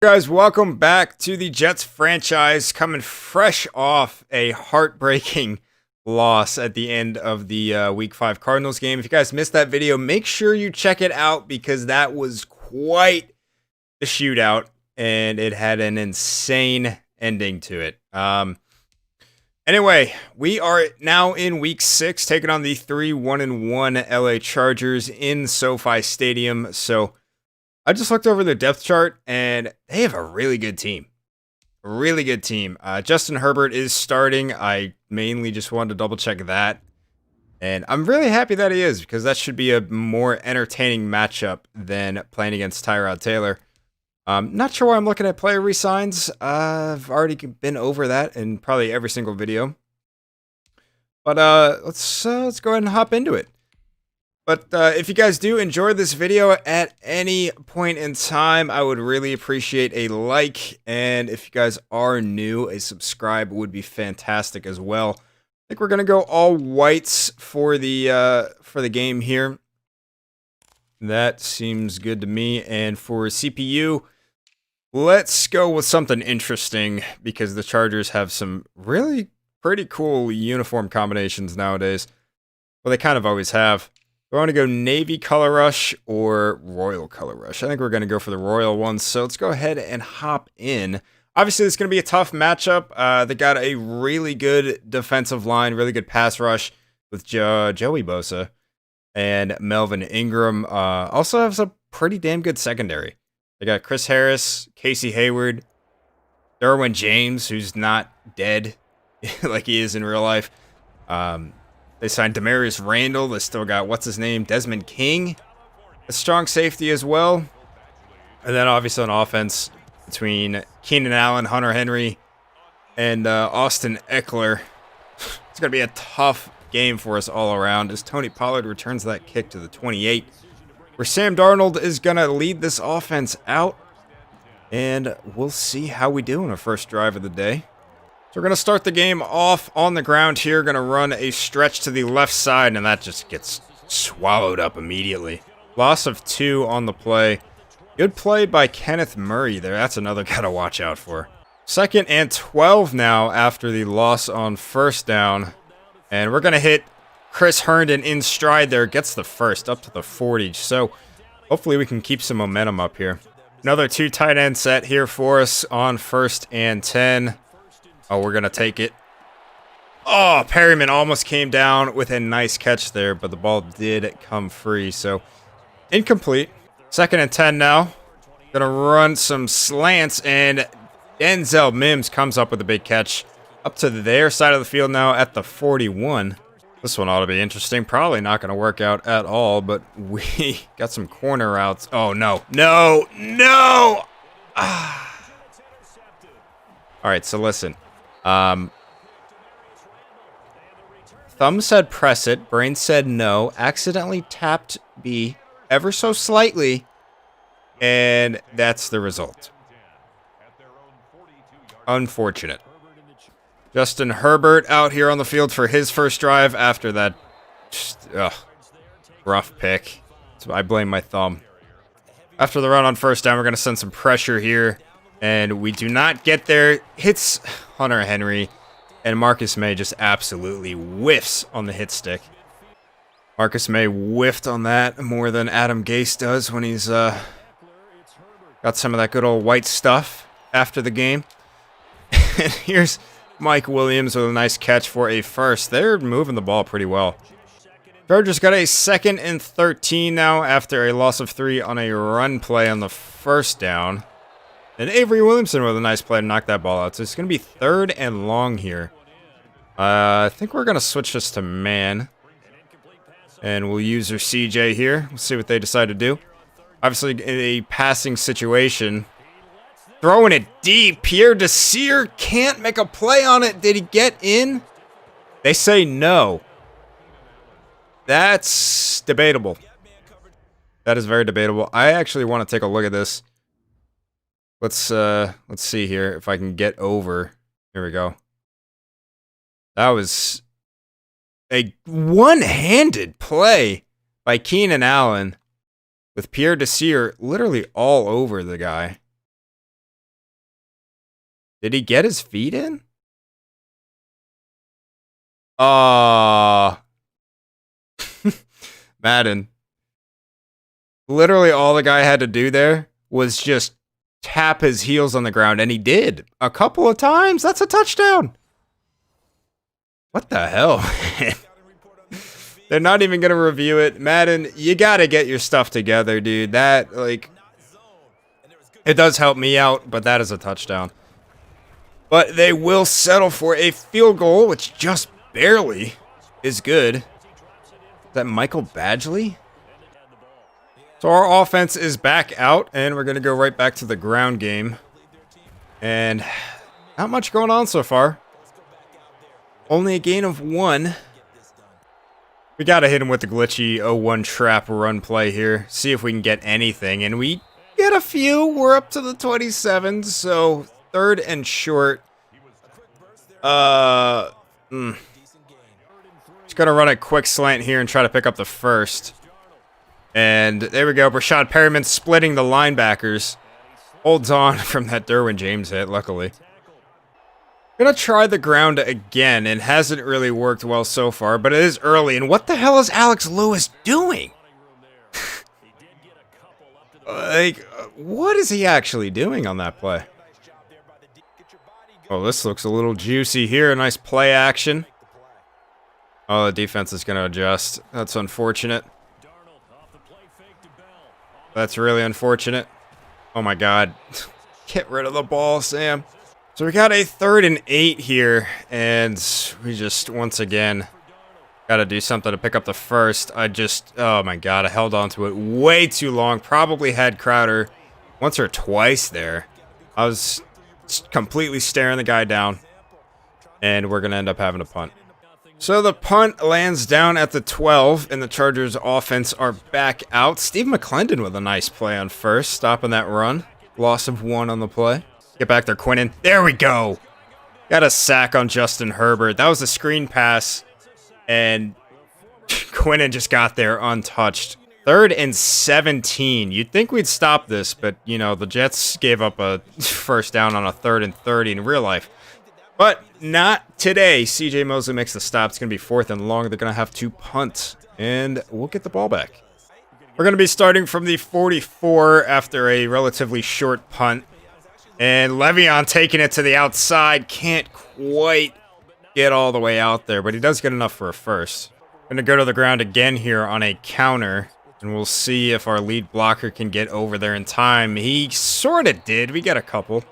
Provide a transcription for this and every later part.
Guys, welcome back to the Jets franchise, coming fresh off a heartbreaking loss at the end of the Week 5 Cardinals game. If you guys missed that video, make sure you check it out because that was quite the shootout and it had an insane ending to it. Anyway, we are now in Week 6, taking on the 3-1-1 LA Chargers in SoFi Stadium. So I just looked over their depth chart, and they have a really good team. A really good team. Justin Herbert is starting. I mainly just wanted to double-check that. And I'm really happy that he is, because that should be a more entertaining matchup than playing against Tyrod Taylor. Not sure why I'm looking at player resigns. I've already been over that in probably every single video. But let's go ahead and hop into it. But if you guys do enjoy this video at any point in time, I would really appreciate a like. And if you guys are new, a subscribe would be fantastic as well. I think we're going to go all whites for the game here. That seems good to me. And for CPU, let's go with something interesting because the Chargers have some really pretty cool uniform combinations nowadays. Well, they kind of always have. We want to go Navy Color Rush or Royal Color Rush. I think we're going to go for the Royal ones. So let's go ahead and hop in. Obviously, this is going to be a tough matchup. They got a really good defensive line, really good pass rush with Joey Bosa and Melvin Ingram. Also has a pretty damn good secondary. They got Chris Harris, Casey Hayward, Derwin James, who's not dead like he is in real life. They signed Demarius Randall. They still got, what's his name, Desmond King, a strong safety as well. And then obviously on offense between Keenan Allen, Hunter Henry, and Austin Eckler. It's going to be a tough game for us all around as Tony Pollard returns that kick to the 28, where Sam Darnold is going to lead this offense out. And we'll see how we do in our first drive of the day. So we're going to start the game off on the ground here. Going to run a stretch to the left side, and that just gets swallowed up immediately. Loss of 2 on the play. Good play by Kenneth Murray there. That's another guy to watch out for. 2nd and 12 now after the loss on first down. And we're going to hit Chris Herndon in stride there. Gets the first up to the 40. So hopefully we can keep some momentum up here. Another 2 tight end set here for us on 1st and 10. Oh, we're going to take it. Oh, Perryman almost came down with a nice catch there, but the ball did come free, so incomplete. 2nd and 10 now. Going to run some slants, and Denzel Mims comes up with a big catch up to their side of the field now at the 41. This one ought to be interesting. Probably not going to work out at all, but we got some corner routes. Oh, no. No! No! Ah. All right, so listen. Thumb said press it, brain said no, accidentally tapped B ever so slightly, and that's the result. Unfortunate. Justin Herbert out here on the field for his first drive after that rough pick. So I blame my thumb. After the run on first down, we're going to send some pressure here. And we do not get there. Hits Hunter Henry. And Marcus May just absolutely whiffs on the hit stick. Marcus May whiffed on that more than Adam Gase does when he's got some of that good old white stuff after the game. And here's Mike Williams with a nice catch for a first. They're moving the ball pretty well. Chargers got a 2nd and 13 now after a loss of 3 on a run play on the first down. And Avery Williamson with a nice play to knock that ball out. So it's going to be 3rd and long here. I think we're going to switch this to man. And we'll use our CJ here. We'll see what they decide to do. Obviously, in a passing situation. Throwing it deep. Pierre Desir can't make a play on it. Did he get in? They say no. That's debatable. That is very debatable. I actually want to take a look at this. Let's see here if I can get over. Here we go. That was a one-handed play by Keenan Allen with Pierre Desir literally all over the guy. Did he get his feet in? Ah, Madden. Literally all the guy had to do there was just tap his heels on the ground, and he did a couple of times. That's a touchdown. What the hell, man? They're not even going to review it. Madden, you got to get your stuff together, dude. That, like, it does help me out, but that is a touchdown. But they will settle for a field goal, which just barely is good. Is that Michael Badgley? So our offense is back out, and we're going to go right back to the ground game. And not much going on so far. Only a gain of 1. We got to hit him with the glitchy 0-1 trap run play here. See if we can get anything. And we get a few. We're up to the 27, so 3rd and short. Just going to run a quick slant here and try to pick up the first. And there we go. Rashad Perryman splitting the linebackers. Holds on from that Derwin James hit, luckily. Gonna try the ground again, and hasn't really worked well so far, but it is early. And what the hell is Alex Lewis doing? Like, what is he actually doing on that play? Oh, this looks a little juicy here. A nice play action. Oh, the defense is gonna adjust. That's unfortunate. That's really unfortunate. Oh my god. Get rid of the ball, Sam. So we got a 3rd and 8 here, and we just, once again, got to do something to pick up the first. Oh my god, I held on to it way too long. Probably had Crowder once or twice there. I was completely staring the guy down, and we're going to end up having a punt. So the punt lands down at the 12, and the Chargers offense are back out. Steve McClendon with a nice play on first, stopping that run. Loss of 1 on the play. Get back there, Quinnen. There we go. Got a sack on Justin Herbert. That was a screen pass, and Quinnen just got there untouched. 3rd and 17. You'd think we'd stop this, but, you know, the Jets gave up a first down on a 3rd and 30 in real life. But not today. CJ Mosley makes the stop. It's going to be 4th and long. They're going to have to punt, and we'll get the ball back. We're going to be starting from the 44 after a relatively short punt. And Le'Veon taking it to the outside. Can't quite get all the way out there, but he does get enough for a first. Going to go to the ground again here on a counter, and we'll see if our lead blocker can get over there in time. He sort of did. We got a couple.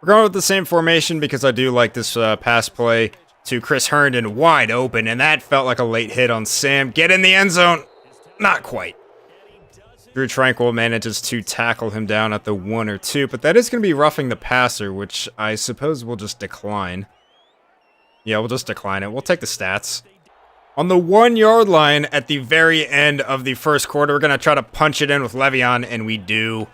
We're going with the same formation because I do like this pass play to Chris Herndon wide open, and that felt like a late hit on Sam. Get in the end zone. Not quite. Drew Tranquil manages to tackle him down at the 1 or 2, but that is going to be roughing the passer, which I suppose we'll just decline. Yeah, we'll just decline it. We'll take the stats. On the 1 yard line at the very end of the first quarter, we're going to try to punch it in with Le'Veon, and we do.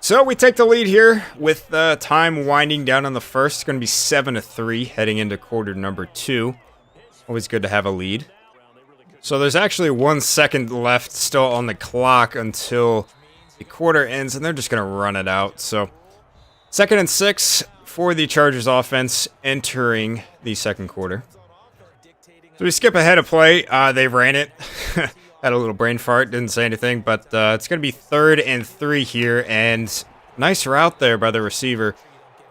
So we take the lead here with time winding down on the first. It's going to be 7-3 heading into quarter number 2. Always good to have a lead. So there's actually 1 second left still on the clock until the quarter ends, and they're just going to run it out. So 2nd and 6 for the Chargers offense entering the second quarter. So we skip ahead of play. They ran it. Had a little brain fart, didn't say anything, but it's going to be 3rd and 3 here, and nice route there by the receiver.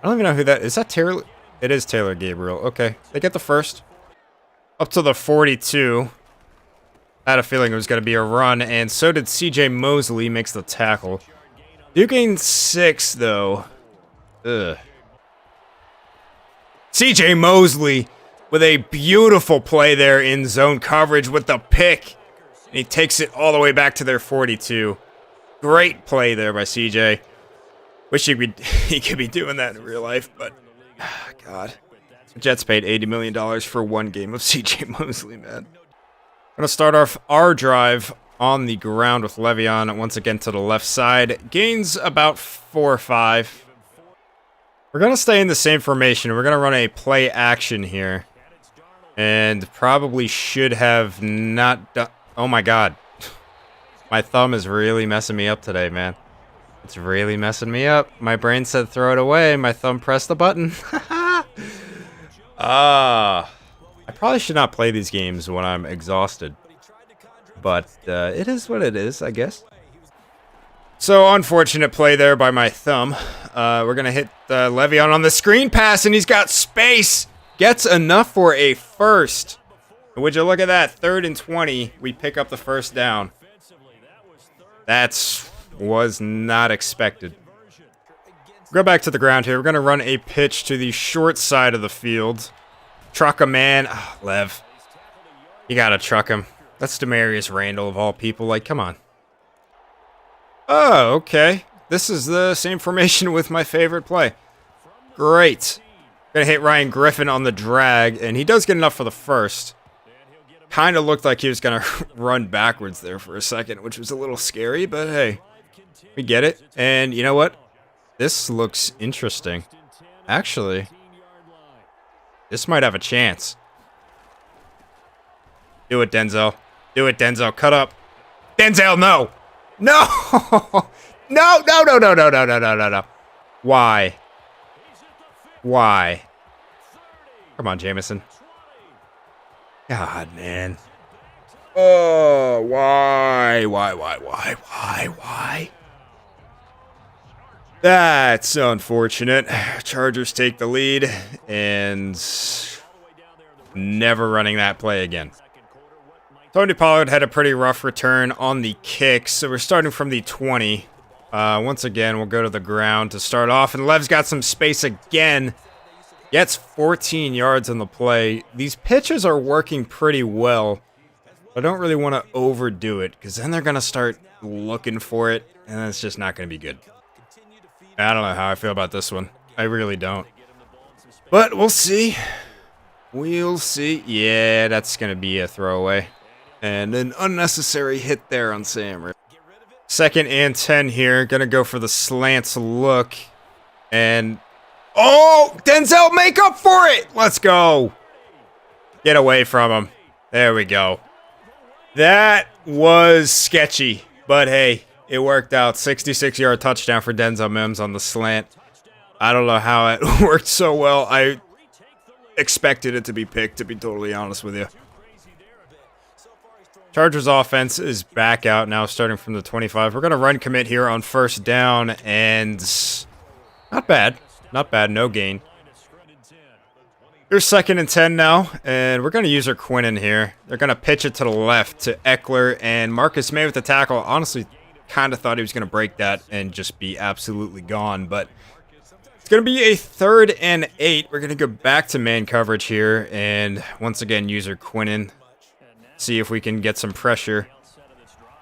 I don't even know who that is. Is that Taylor? It is Taylor Gabriel. Okay, they get the first. Up to the 42. I had a feeling it was going to be a run, and so did CJ Mosley, makes the tackle. Do gain 6, though. Ugh. CJ Mosley with a beautiful play there in zone coverage with the pick. And he takes it all the way back to their 42. Great play there by CJ. Wish he could be doing that in real life, but God. The Jets paid $80 million for 1 game of CJ Mosley, man. Gonna start off our drive on the ground with Le'Veon once again to the left side. Gains about 4 or 5. We're gonna stay in the same formation. We're gonna run a play action here. And probably should have not done... Oh my god. My thumb is really messing me up today, man. It's really messing me up. My brain said throw it away. My thumb pressed the button. I probably should not play these games when I'm exhausted. But it is what it is, I guess. So, unfortunate play there by my thumb. We're going to hit Le'Veon on the screen pass, and he's got space. Gets enough for a first. Would you look at that? 3rd and 20. We pick up the first down. That was not expected. Go back to the ground here. We're going to run a pitch to the short side of the field. Truck a man. Oh, Lev. You got to truck him. That's Demarius Randall of all people. Like, come on. Oh, okay. This is the same formation with my favorite play. Great. Gonna hit Ryan Griffin on the drag, and he does get enough for the first. Kind of looked like he was gonna run backwards there for a second, which was a little scary, but hey, we get it. And you know what? This looks interesting. Actually, this might have a chance. Do it, Denzel. Do it, Denzel. Cut up. Denzel, no! No! No, no, no, no, no, no, no, no, no, no. Why? Why? Come on, Jameson. God, man. Oh, why? Why? That's unfortunate. Chargers take the lead, and never running that play again. Tony Pollard had a pretty rough return on the kick, so we're starting from the 20. Once again, we'll go to the ground to start off, and Lev's got some space again. Gets 14 yards on the play. These pitches are working pretty well. I don't really want to overdo it, because then they're going to start looking for it, and it's just not going to be good. I don't know how I feel about this one. I really don't. But we'll see. We'll see. Yeah, that's going to be a throwaway. And an unnecessary hit there on Sam. 2nd and 10 here. Gonna go for the slants look. And... oh! Denzel, make up for it! Let's go! Get away from him. There we go. That was sketchy. But hey, it worked out. 66-yard touchdown for Denzel Mims on the slant. I don't know how it worked so well. I expected it to be picked, to be totally honest with you. Chargers offense is back out now, starting from the 25. We're going to run commit here on 1st down, and not bad. Not bad, no gain. Here's 2nd and 10 now, and we're going to use our Quinnen here. They're going to pitch it to the left to Eckler, and Marcus May with the tackle. Honestly, kind of thought he was going to break that and just be absolutely gone, but it's going to be a 3rd and 8. We're going to go back to man coverage here, and once again, use our Quinnen. See if we can get some pressure.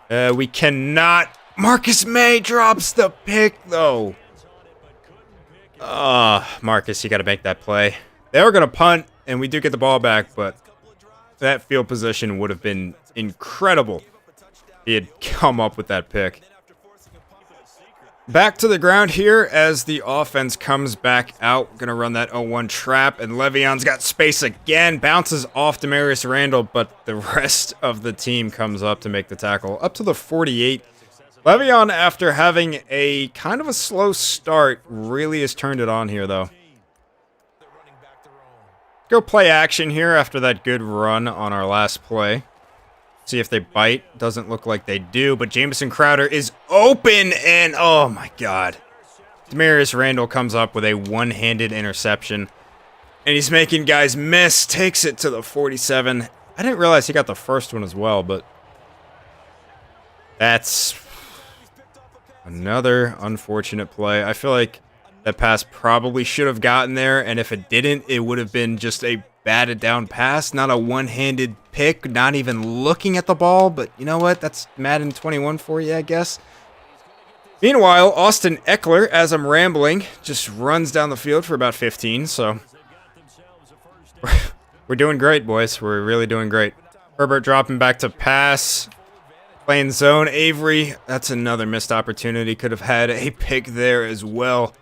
We cannot. Marcus May drops the pick, though. Marcus, you got to make that play. They were going to punt, and we do get the ball back, but that field position would have been incredible if he had come up with that pick. Back to the ground here as the offense comes back out. Going to run that 0-1 trap, and Le'Veon's got space again. Bounces off Demarius Randall, but the rest of the team comes up to make the tackle. Up to the 48. Le'Veon, after having a kind of a slow start, really has turned it on here, though. Go play action here after that good run on our last play. See if they bite. Doesn't look like they do, but Jamison Crowder is open, and oh my god. Demarius Randall comes up with a one-handed interception, and he's making guys miss. Takes it to the 47. I didn't realize he got the first one as well, but that's another unfortunate play. I feel like that pass probably should have gotten there, and if it didn't, it would have been just a batted down pass, not a one-handed pick, not even looking at the ball, but you know what? That's Madden 21 for you, I guess. Meanwhile, Austin Eckler, as I'm rambling, just runs down the field for about 15, so we're doing great, boys. We're really doing great. Herbert dropping back to pass. Playing zone. Avery, that's another missed opportunity. Could have had a pick there as well.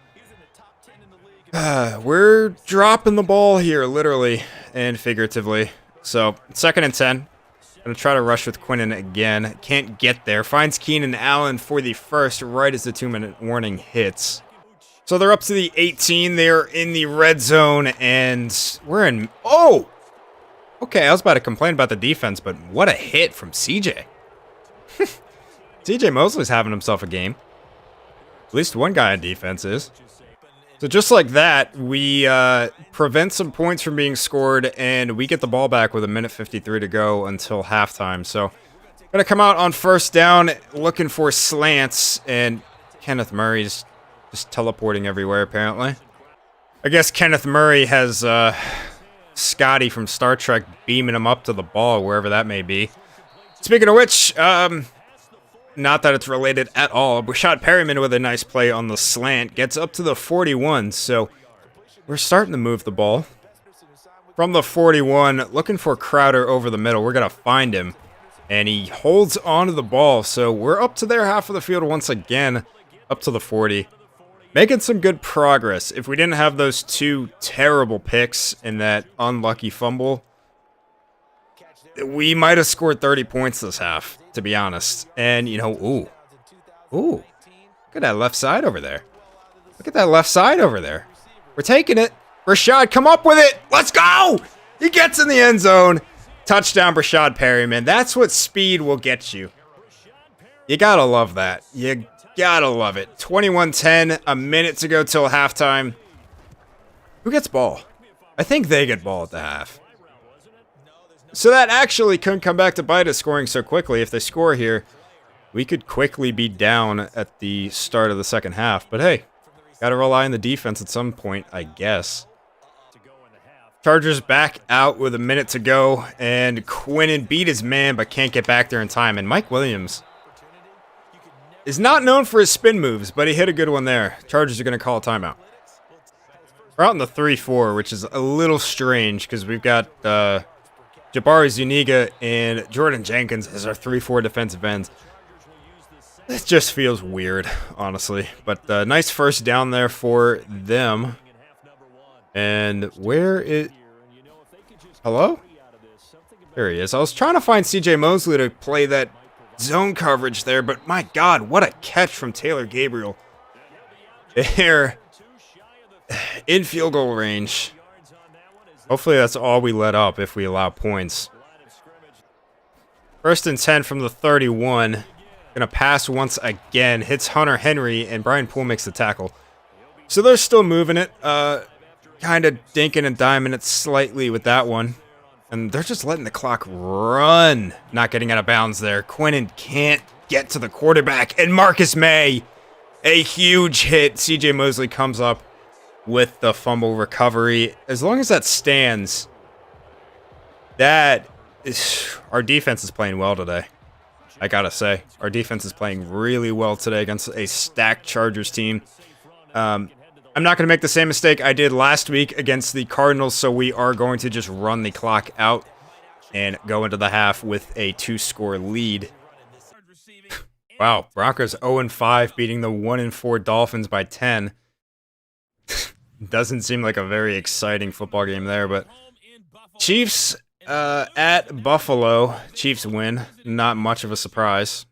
We're dropping the ball here, literally and figuratively. So, 2nd and 10. Gonna try to rush with Quinnen again. Can't get there. Finds Keenan Allen for the first right as the 2-minute warning hits. So they're up to the 18. They're in the red zone, and we're in... Oh! Okay, I was about to complain about the defense, but what a hit from CJ. CJ Mosley's having himself a game. At least one guy on defense is. So just like that, we prevent some points from being scored, and we get the ball back with 1:53 to go until halftime. So gonna come out on first down, looking for slants, and Kenneth Murray's just teleporting everywhere, apparently. I guess Kenneth Murray has Scotty from Star Trek beaming him up to the ball, wherever that may be. Speaking of which, not that it's related at all. Brashad Perryman with a nice play on the slant. Gets up to the 41, so we're starting to move the ball. From the 41, looking for Crowder over the middle. We're going to find him, and he holds onto the ball. So we're up to their half of the field once again, up to the 40. Making some good progress. If we didn't have those two terrible picks and that unlucky fumble, we might have scored 30 points this half, to be honest. And, you know, ooh. Look at that left side over there. Look at that left side over there. We're taking it. Rashad, come up with it. Let's go. He gets in the end zone. Touchdown, Brashad Perryman. That's what speed will get you. You gotta love that. You gotta love it. 21-10, a minute to go till halftime. Who gets ball? I think they get ball at the half. So that actually couldn't come back to bite us scoring so quickly. If they score here, we could quickly be down at the start of the second half. But hey, gotta rely on the defense at some point, I guess. Chargers back out with a minute to go, and Quinnen beat his man but can't get back there in time. And Mike Williams is not known for his spin moves, but he hit a good one there. Chargers are going to call a timeout. We're out in the 3-4, which is a little strange because we've got Jabari Zuniga and Jordan Jenkins as our 3-4 defensive ends. This just feels weird, honestly. But nice first down there for them. And where is... Hello? There he is. I was trying to find CJ Mosley to play that zone coverage there, but my God, what a catch from Taylor Gabriel. They're in field goal range. Hopefully that's all we let up if we allow points. 1st and 10 from the 31. Gonna pass once again. Hits Hunter Henry, and Brian Poole makes the tackle. So they're still moving it. Kind of dinking and diming it slightly with that one. And they're just letting the clock run. Not getting out of bounds there. Quinnen can't get to the quarterback. And Marcus May, a huge hit. CJ Mosley comes up with the fumble recovery. As long as that stands, that is... Our defense is playing well today. I gotta say. Our defense is playing really well today against a stacked Chargers team. I'm not going to make the same mistake I did last week against the Cardinals, so we are going to just run the clock out and go into the half with a 2-score lead. Wow, Broncos 0-5, beating the 1-4 Dolphins by 10. Doesn't seem like a very exciting football game there, but Chiefs at Buffalo. Chiefs win. Not much of a surprise.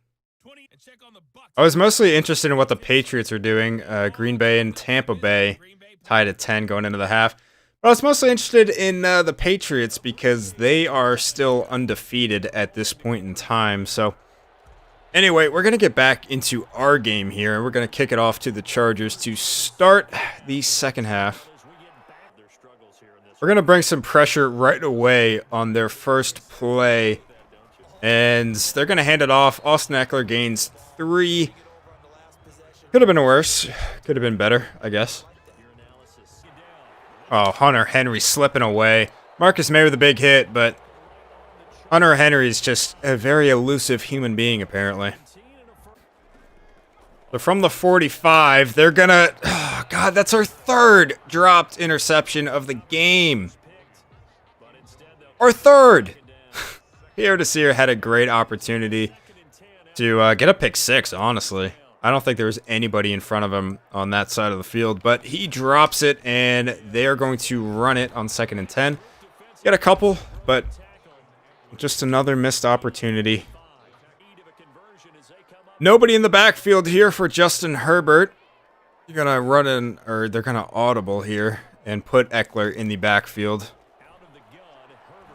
I was mostly interested in what the Patriots are doing. Green Bay and Tampa Bay tied at 10 going into the half. But I was mostly interested in the Patriots because they are still undefeated at this point in time. So anyway, we're going to get back into our game here. And we're going to kick it off to the Chargers to start the second half. We're going to bring some pressure right away on their first play. And they're going to hand it off. Austin Eckler gains 3. Could have been worse. Could have been better, I guess. Oh, Hunter Henry slipping away. Marcus May with a big hit, but Hunter Henry is just a very elusive human being, apparently. So from the 45, they're going to... Oh, God, that's our 3rd dropped interception of the game. Our 3rd! Pierre Desir had a great opportunity to get a pick 6, honestly. I don't think there was anybody in front of him on that side of the field, but he drops it, and they're going to run it on 2nd and 10. Got a couple, but Just another missed opportunity. Nobody in the backfield here for Justin Herbert. You're gonna run in, or they're gonna audible here and put Eckler in the backfield.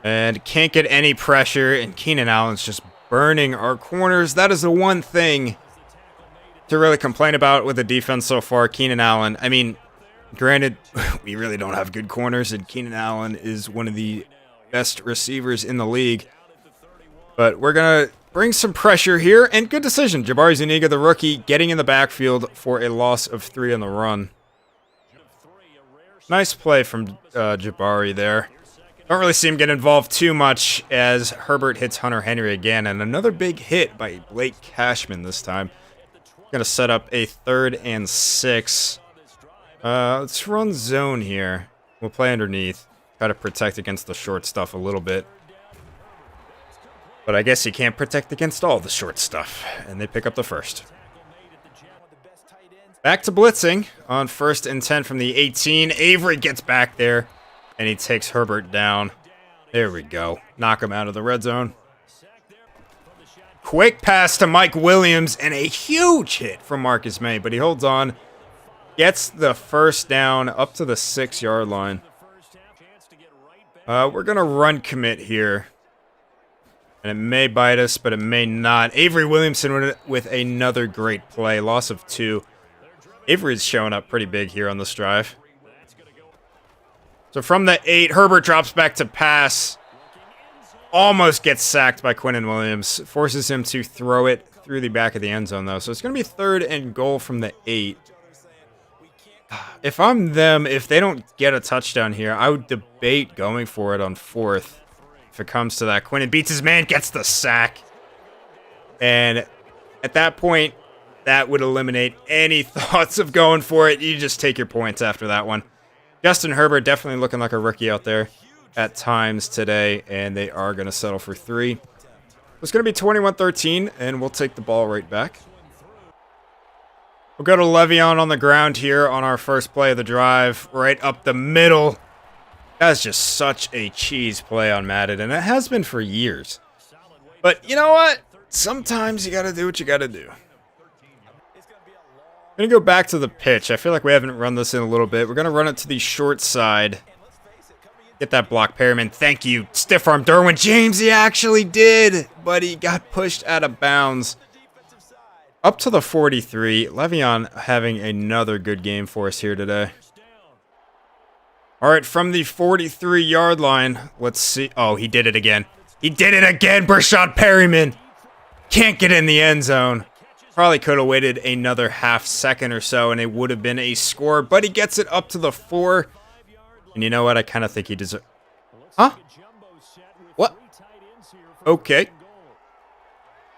And can't get any pressure, and Keenan Allen's just burning our corners. That is the one thing to really complain about with the defense so far. Keenan Allen, I mean, granted, we really don't have good corners, and Keenan Allen is one of the best receivers in the league. But we're going to bring some pressure here, and good decision. Jabari Zuniga, the rookie, getting in the backfield for a loss of 3 on the run. Nice play from Jabari there. Don't really see him get involved too much as Herbert hits Hunter Henry again, and another big hit by Blake Cashman this time. Going to set up a 3rd and 6. Let's run zone here. We'll play underneath. Try to protect against the short stuff a little bit. But I guess you can't protect against all the short stuff. And they pick up the first. Back to blitzing on 1st and 10 from the 18. Avery gets back there. And he takes Herbert down. There we go. Knock him out of the red zone. Quick pass to Mike Williams. And a huge hit from Marcus May. But he holds on. Gets the first down up to the 6-yard line. We're going to run commit here. And it may bite us, but it may not. Avery Williamson with another great play. Loss of 2. Avery's showing up pretty big here on this drive. So from the 8, Herbert drops back to pass. Almost gets sacked by Quinnen Williams. Forces him to throw it through the back of the end zone, though. So it's going to be 3rd and goal from the 8. If I'm them, if they don't get a touchdown here, I would debate going for it on 4th. If it comes to that, Quinnen beats his man, gets the sack. And at that point, that would eliminate any thoughts of going for it. You just take your points after that one. Justin Herbert definitely looking like a rookie out there at times today, and they are going to settle for 3. It's going to be 21-13, and we'll take the ball right back. We'll go to Le'Veon on the ground here on our first play of the drive, right up the middle. That's just such a cheese play on Madden, and it has been for years. But you know what? Sometimes you got to do what you got to do. I'm going to go back to the pitch. I feel like we haven't run this in a little bit. We're going to run it to the short side. Get that block, Perriman. Thank you. Stiff arm Derwin James. He actually did, but he got pushed out of bounds. Up to the 43. Le'Veon having another good game for us here today. All right, from the 43-yard line, let's see. Oh, he did it again. He did it again, Brashad Perriman. Can't get in the end zone. Probably could have waited another half second or so, and it would have been a score, but he gets it up to the 4. And you know what? I kind of think he deserves... Huh? What? Okay.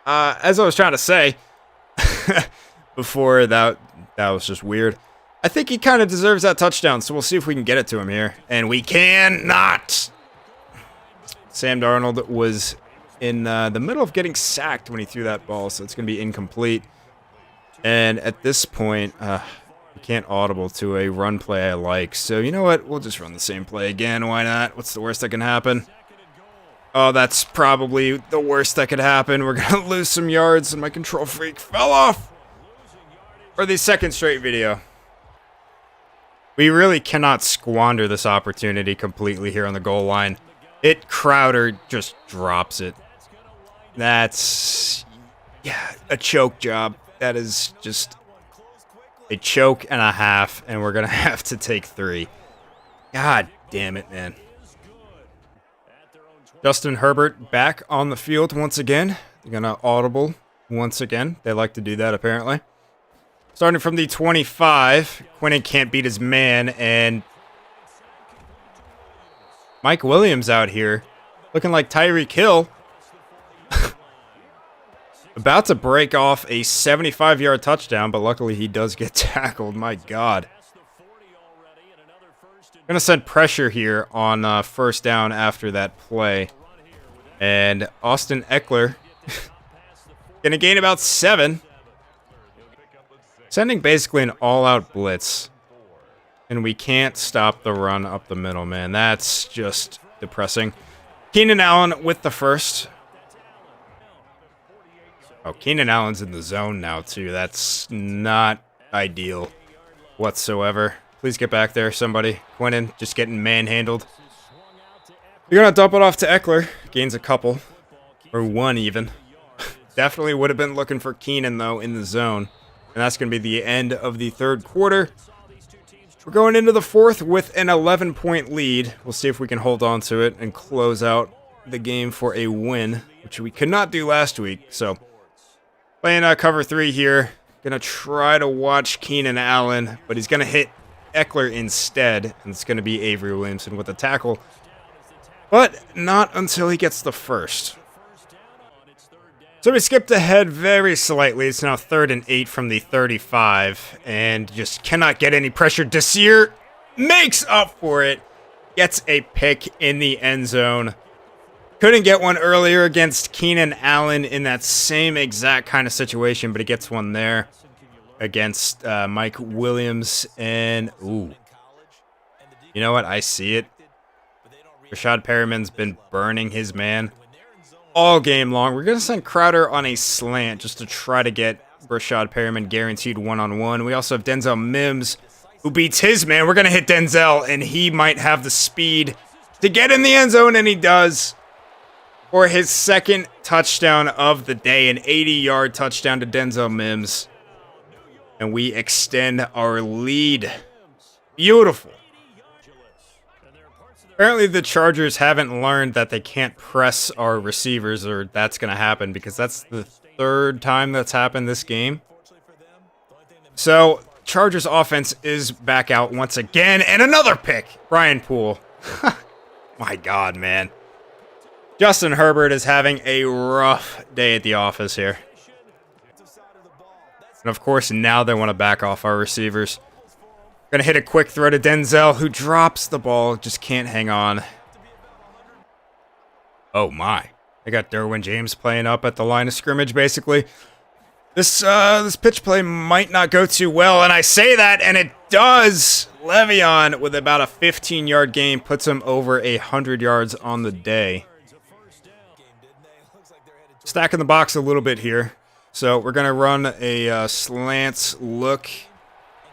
As I was trying to say before, that was just weird. I think he kind of deserves that touchdown, so we'll see if we can get it to him here. And we cannot! Sam Darnold was in the middle of getting sacked when he threw that ball, so it's going to be incomplete. And at this point, we can't audible to a run play I like. So you know what? We'll just run the same play again. Why not? What's the worst that can happen? Oh, that's probably the worst that could happen. We're going to lose some yards, and my control freak fell off for the second straight video. We really cannot squander this opportunity completely here on the goal line. Crowder just drops it. That's, yeah, a choke job. That is just a choke and a half, and we're going to have to take 3. God damn it, man. Justin Herbert back on the field once again. They're going to audible once again. They like to do that, apparently. Starting from the 25, Quinnen can't beat his man, and Mike Williams out here looking like Tyreek Hill. About to break off a 75-yard touchdown, but luckily he does get tackled. My God. Going to send pressure here on first down after that play. And Austin Eckler going to gain about 7. Sending basically an all-out blitz. And we can't stop the run up the middle, man. That's just depressing. Keenan Allen with the first. Oh, Keenan Allen's in the zone now, too. That's not ideal whatsoever. Please get back there, somebody. Quinnen just getting manhandled. You're going to dump it off to Eckler. Gains a couple. Or one, even. Definitely would have been looking for Keenan, though, in the zone. And that's going to be the end of the third quarter. We're going into the fourth with an 11-point lead. We'll see if we can hold on to it and close out the game for a win, which we could not do last week. So, playing cover 3 here. Going to try to watch Keenan Allen, but he's going to hit Eckler instead. And it's going to be Avery Williamson with the tackle. But not until he gets the first. So we skipped ahead very slightly. It's now 3rd and 8 from the 35. And just cannot get any pressure. Desir makes up for it. Gets a pick in the end zone. Couldn't get one earlier against Keenan Allen in that same exact kind of situation. But he gets one there against Mike Williams. And, ooh. You know what? I see it. Rashad Perriman's been burning his man all game long. We're going to send Crowder on a slant just to try to get Rashad Perriman guaranteed one-on-one. We also have Denzel Mims, who beats his man. We're going to hit Denzel, and he might have the speed to get in the end zone, and he does. For his second touchdown of the day, an 80-yard touchdown to Denzel Mims. And we extend our lead. Beautiful. Apparently the Chargers haven't learned that they can't press our receivers, or that's going to happen, because that's the 3rd time that's happened this game. So, Chargers offense is back out once again, and another pick. Brian Poole. My God, man. Justin Herbert is having a rough day at the office here. And of course, now they want to back off our receivers. Gonna hit a quick throw to Denzel, who drops the ball, just can't hang on. Oh my. They got Derwin James playing up at the line of scrimmage, basically. This pitch play might not go too well, and I say that, and it does! Le'Veon, with about a 15-yard gain, puts him over 100 yards on the day. Stacking the box a little bit here. So we're gonna run a slants look.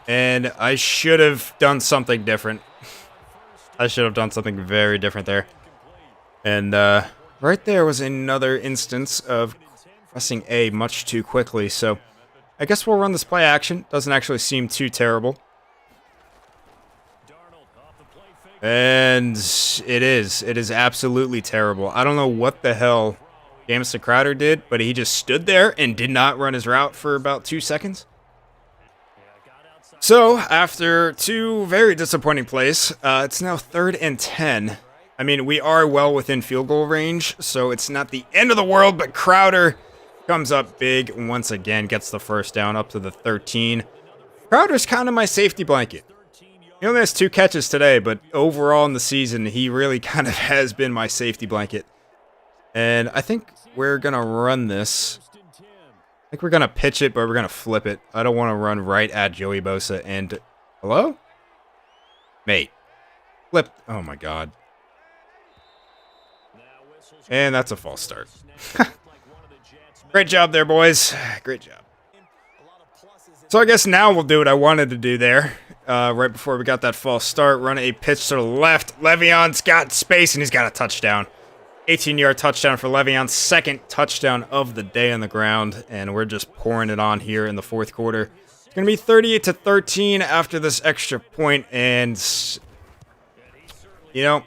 And I should have done something different. I should have done something very different there. And right there was another instance of pressing A much too quickly. So I guess we'll run this play action. Doesn't actually seem too terrible. And it is. It is absolutely terrible. I don't know what the hell Jamison Crowder did, but he just stood there and did not run his route for about 2 seconds. So, after 2 very disappointing plays, it's now 3rd and 10. I mean, we are well within field goal range, so it's not the end of the world, but Crowder comes up big once again, gets the first down up to the 13. Crowder's kind of my safety blanket. He only has 2 catches today, but overall in the season, he really kind of has been my safety blanket. And I think we're going to run this. I think we're going to pitch it, but we're going to flip it. I don't want to run right at Joey Bosa and... Hello? Mate. Flip. Oh, my God. And that's a false start. Great job there, boys. Great job. So I guess now we'll do what I wanted to do there. Right before we got that false start. Run a pitch to the left. Le'Veon's got space, and he's got a touchdown. 18-yard touchdown for Le'Veon, 2nd touchdown of the day on the ground, and we're just pouring it on here in the 4th quarter. It's going to be 38-13 after this extra point, and, you know,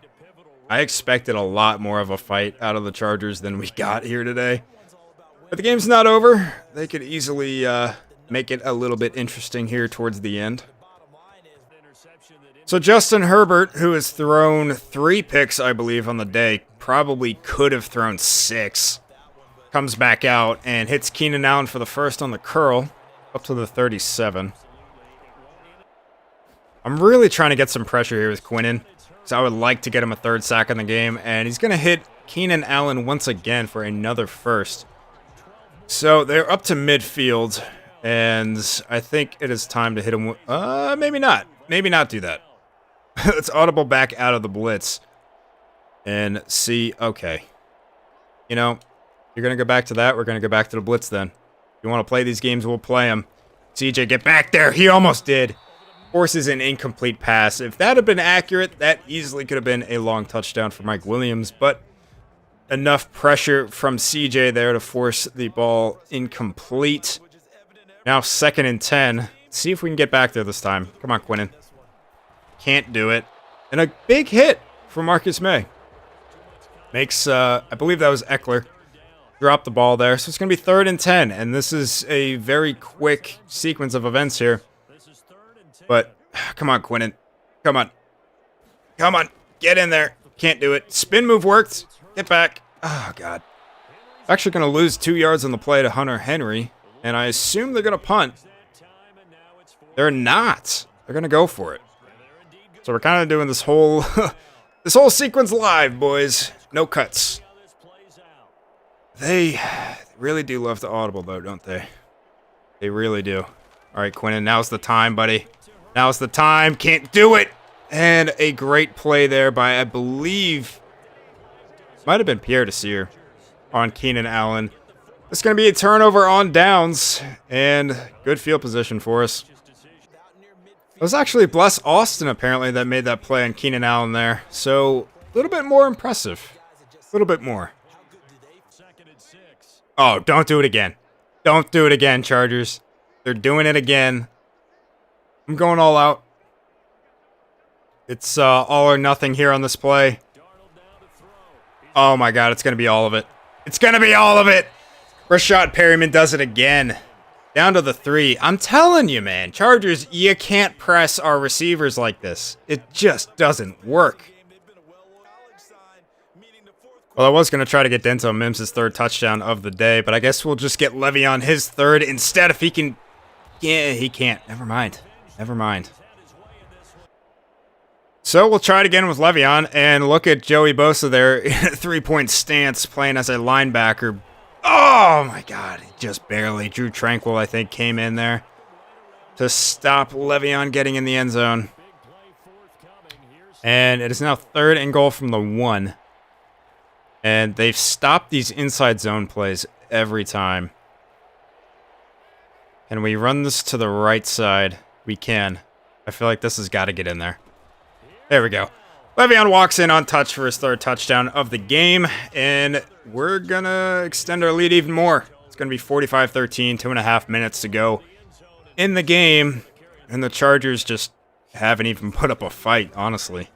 I expected a lot more of a fight out of the Chargers than we got here today. But the game's not over. They could easily make it a little bit interesting here towards the end. So Justin Herbert, who has thrown 3 picks, I believe, on the day, probably could have thrown 6, comes back out and hits Keenan Allen for the first on the curl, up to the 37. I'm really trying to get some pressure here with Quinnen, so I would like to get him a 3rd sack in the game, and he's going to hit Keenan Allen once again for another first. So they're up to midfield, and I think it is time to hit him with... maybe not. Maybe not do that. Let's audible back out of the blitz. and see, okay. You know, you're going to go back to that. We're going to go back to the blitz then. If you want to play these games, we'll play them. CJ, get back there. He almost did. Forces an incomplete pass. If that had been accurate, that easily could have been a long touchdown for Mike Williams, but enough pressure from CJ there to force the ball incomplete. Now 2nd and 10. See if we can get back there this time. Come on, Quinnen. Can't do it. And a big hit from Marcus May. Makes, I believe that was Eckler. Drop the ball there. So it's going to be 3rd and 10. And this is a very quick sequence of events here. But, come on, Quinnen. Come on. Come on. Get in there. Can't do it. Spin move worked. Get back. Oh, God. Actually going to lose 2 yards on the play to Hunter Henry. And I assume they're going to punt. They're not. They're going to go for it. So we're kind of doing this whole this whole sequence live, boys. No cuts. They really do love to audible, though, don't they? They really do. All right, Quinnen, now's the time, buddy. Now's the time. Can't do it. And a great play there by, I believe, might have been Pierre Desir on Keenan Allen. It's going to be a turnover on downs, and good field position for us. It was actually Bless Austin, apparently, that made that play on Keenan Allen there. So, a little bit more impressive. A little bit more. Oh, don't do it again. Don't do it again, Chargers. They're doing it again. I'm going all out. It's all or nothing here on this play. Oh, my God. It's going to be all of it. It's going to be all of it. Rashad Perryman does it again. Down to the 3. I'm telling you, man. Chargers, you can't press our receivers like this. It just doesn't work. Well, I was going to try to get Denzel Mims' 3rd touchdown of the day, but I guess we'll just get Le'Veon his 3rd instead if he can. Yeah, he can't. Never mind. Never mind. So we'll try it again with Le'Veon, and look at Joey Bosa there in a 3-point stance playing as a linebacker. Oh, my God. He just barely. Drew Tranquil, I think, came in there to stop Le'Veon getting in the end zone. And it is now 3rd and goal from the 1. And they've stopped these inside zone plays every time. Can we run this to the right side? We can. I feel like this has got to get in there. There we go. Le'Veon walks in on touch for his 3rd touchdown of the game, and we're going to extend our lead even more. It's going to be 45-13, 2.5 minutes to go in the game, and the Chargers just haven't even put up a fight, honestly.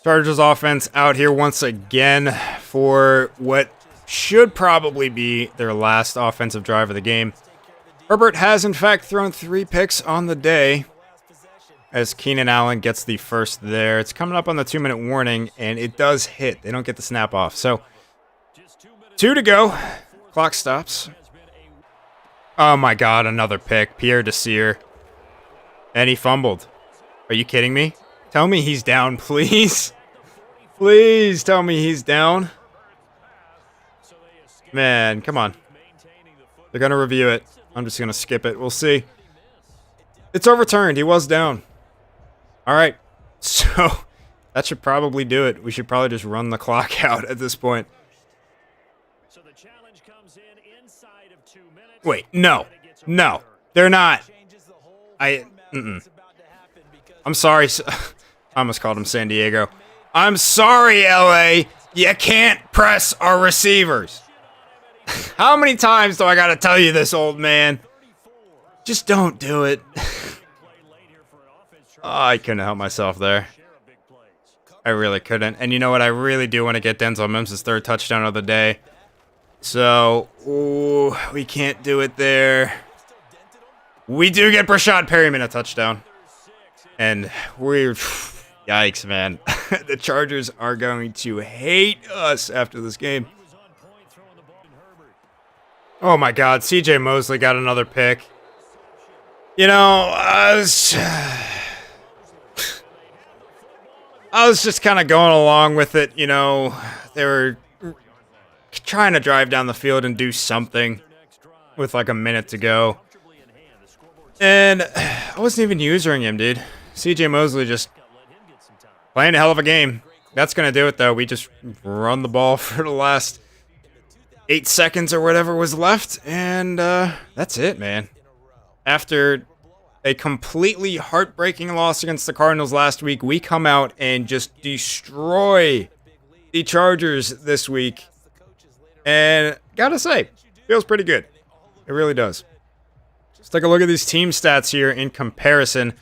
Chargers offense out here once again for what should probably be their last offensive drive of the game. Herbert has, in fact, thrown 3 picks on the day, as Keenan Allen gets the first there. It's coming up on the 2-minute warning, and it does hit. They don't get the snap off. So, 2 to go. Clock stops. Oh, my God, another pick. Pierre Desir. And he fumbled. Are you kidding me? Tell me he's down, please. Please tell me he's down. Man, come on. They're going to review it. I'm just going to skip it. We'll see. It's overturned. He was down. All right, so that should probably do it. We should probably just run the clock out at this point. So the challenge comes in inside of 2 minutes. Wait, no, they're not. I'm sorry. I almost called him San Diego. I'm sorry, LA. You can't press our receivers. How many times do I got to tell you this, old man? Just don't do it. Oh, I couldn't help myself there. I really couldn't. And you know what? I really do want to get Denzel Mims' 3rd touchdown of the day. So, ooh, we can't do it there. We do get Rashad Perryman a touchdown. And we're... Yikes, man. The Chargers are going to hate us after this game. Oh, my God. CJ Mosley got another pick. You know, I was just kind of going along with it, you know. They were trying to drive down the field and do something with like a minute to go. And I wasn't even using him, dude. CJ Mosley just playing a hell of a game. that's going to do it, though. We just run the ball for the last 8 seconds or whatever was left, and that's it, man. After a completely heartbreaking loss against the Cardinals last week, we come out and just destroy the Chargers this week. And gotta say, feels pretty good. It really does. Let's take a look at these team stats here in comparison.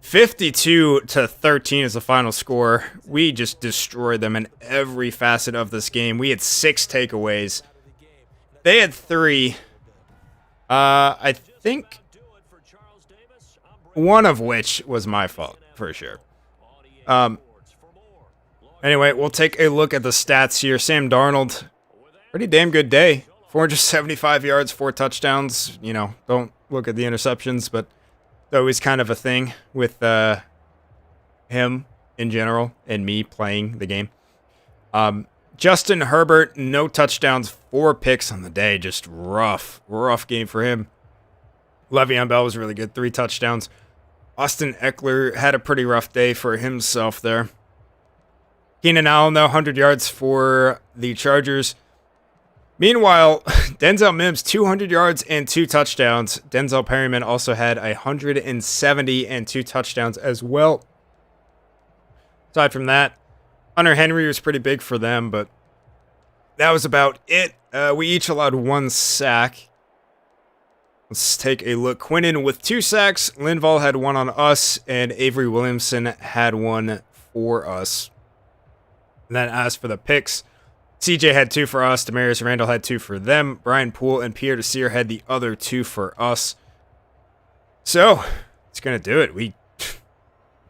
52-13 is the final score. We just destroyed them in every facet of this game. We had 6 takeaways. They had 3. I think one of which was my fault, for sure. Anyway, we'll take a look at the stats here. Sam Darnold, pretty damn good day. 475 yards, 4 touchdowns. You know, don't look at the interceptions, but it's always kind of a thing with him in general and me playing the game. Justin Herbert, no touchdowns, 4 picks on the day. Just rough game for him. Le'Veon Bell was really good, 3 touchdowns. Austin Eckler had a pretty rough day for himself there. Keenan Allen, though, 100 yards for the Chargers. Meanwhile, Denzel Mims, 200 yards and 2 touchdowns. Denzel Perryman also had 170 and 2 touchdowns as well. Aside from that, Hunter Henry was pretty big for them, but that was about it. We each allowed 1 sack. Let's take a look. Quinnen with 2 sacks. Linval had 1 on us, and Avery Williamson had 1 for us. And then as for the picks, CJ had 2 for us. Demarius Randall had 2 for them. Brian Poole and Pierre Desir had the other 2 for us. So, it's going to do it. We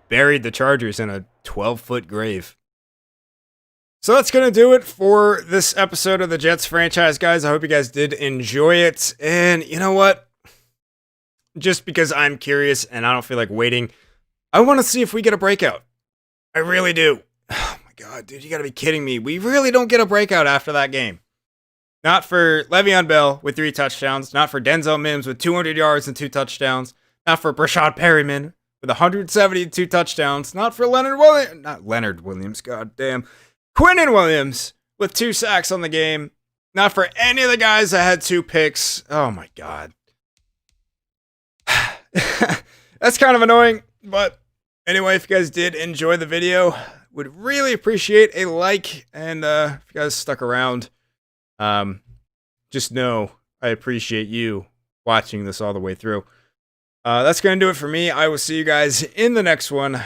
buried the Chargers in a 12-foot grave. So that's going to do it for this episode of the Jets franchise, guys. I hope you guys did enjoy it. And you know what? Just because I'm curious and I don't feel like waiting, I want to see if we get a breakout. I really do. Oh my God, dude, you got to be kidding me. We really don't get a breakout after that game. Not for Le'Veon Bell with 3 touchdowns. Not for Denzel Mims with 200 yards and 2 touchdowns. Not for Brashad Perryman with 172 touchdowns. Not for Leonard Williams, goddamn. Quinnen Williams with 2 sacks on the game. Not for any of the guys that had 2 picks. Oh my God. That's kind of annoying, but anyway, if you guys did enjoy the video, would really appreciate a like, and if you guys stuck around, just know I appreciate you watching this all the way through. That's going to do it for me. I will see you guys in the next one.